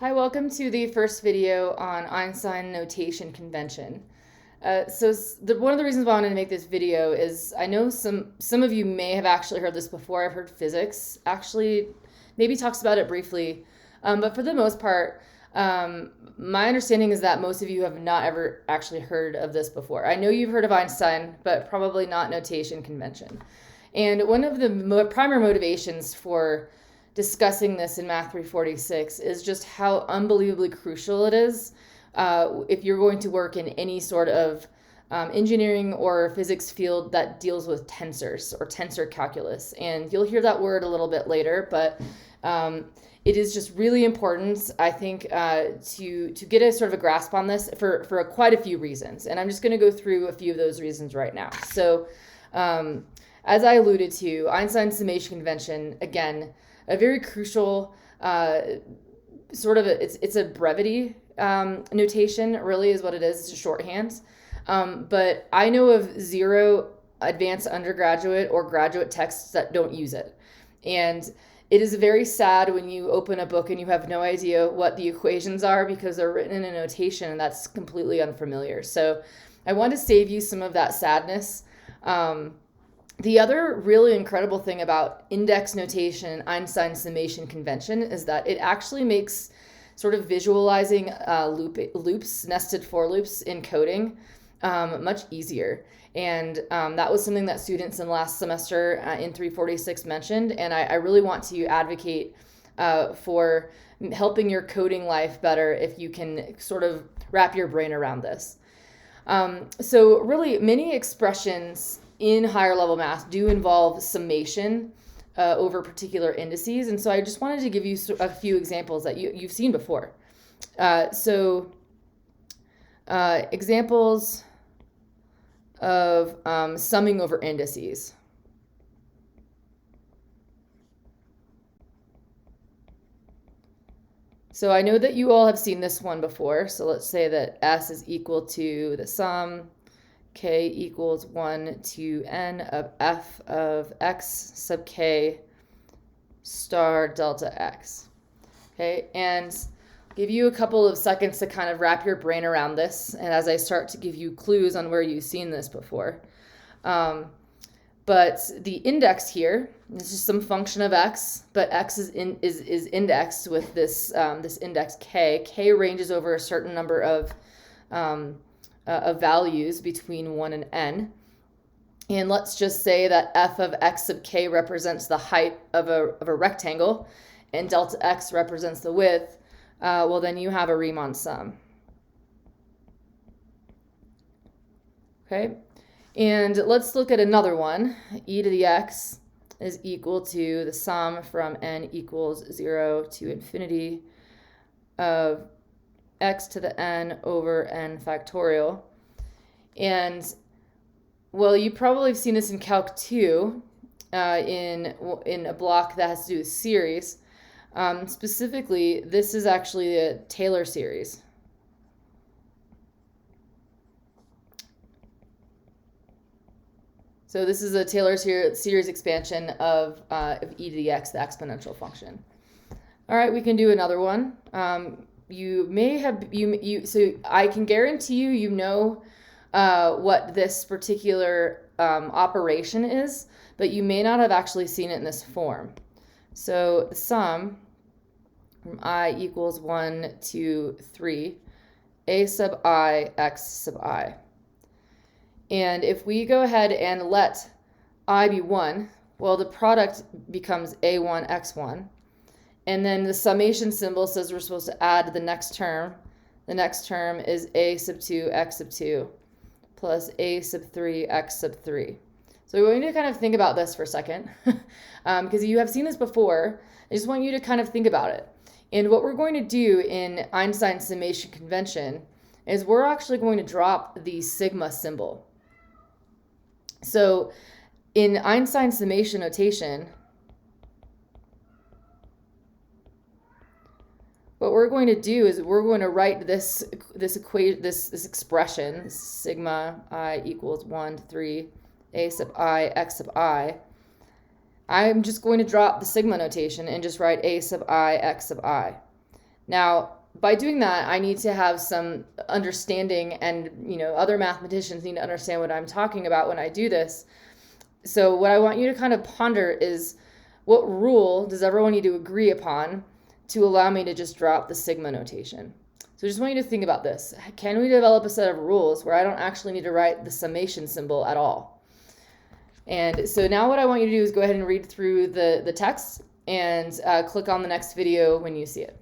Hi, welcome to the first video on Einstein notation convention. One of the reasons why I wanted to make this video is I know some of you may have actually heard this before. I've heard physics actually maybe talks about it briefly, but for the most part, my understanding is that most of you have not ever actually heard of this before. I know you've heard of Einstein, but probably not notation convention. And one of the primary motivations for discussing this in Math 346 is just how unbelievably crucial it is if you're going to work in any sort of engineering or physics field that deals with tensors or tensor calculus. And you'll hear that word a little bit later, but it is just really important, I think, to get a sort of a grasp on this for quite a few reasons. And I'm just going to go through a few of those reasons right now. So as I alluded to, Einstein's summation convention, again, a very crucial it's a brevity notation, really is what it is. It's a shorthand. But I know of zero advanced undergraduate or graduate texts that don't use it. And it is very sad when you open a book and you have no idea what the equations are because they're written in a notation that's completely unfamiliar. So I want to save you some of that sadness. The other really incredible thing about index notation and Einstein's summation convention is that it actually makes sort of visualizing loops, nested for loops in coding much easier. And that was something that students in last semester in 346 mentioned. And I really want to advocate for helping your coding life better if you can sort of wrap your brain around this. So really many expressions in higher level math do involve summation over particular indices. And so I just wanted to give you a few examples that you've seen before. Examples of summing over indices. So I know that you all have seen this one before. So let's say that S is equal to the sum k equals 1 to n of f of x sub k star delta x. Okay, and I'll give you a couple of seconds to kind of wrap your brain around this, and as I start to give you clues on where you've seen this before. But the index here is just some function of x, but x is indexed with this this index k. K ranges over a certain number of values between 1 and n. And let's just say that f of x sub k represents the height of a rectangle and delta x represents the width. Well, then you have a Riemann sum. Okay, and let's look at another one. E to the x is equal to the sum from n equals 0 to infinity of x to the n over n factorial. And well, you probably have seen this in Calc 2 in a block that has to do with series. Specifically, this is actually a Taylor series. So this is a Taylor series expansion of e to the x, the exponential function. All right, we can do another one. You may have so I can guarantee you know what this particular operation is, but you may not have actually seen it in this form. So the sum from I equals 1 to 3 a sub I x sub I. And if we go ahead and let I be 1, well, the product becomes a1 x1. And then the summation symbol says we're supposed to add the next term. The next term is a sub 2 x sub 2 plus a sub 3 x sub 3. So we're going to kind of think about this for a second because you have seen this before. I just want you to kind of think about it. And what we're going to do in Einstein's summation convention is we're actually going to drop the sigma symbol. So in Einstein's summation notation, what we're going to do is we're going to write this expression, sigma I equals 1 to 3 a sub I x sub I. I'm just going to drop the sigma notation and just write a sub I x sub I. Now, by doing that, I need to have some understanding, and other mathematicians need to understand what I'm talking about when I do this. So what I want you to kind of ponder is, what rule does everyone need to agree upon to allow me to just drop the sigma notation? So I just want you to think about this. Can we develop a set of rules where I don't actually need to write the summation symbol at all? And so now what I want you to do is go ahead and read through the text and click on the next video when you see it.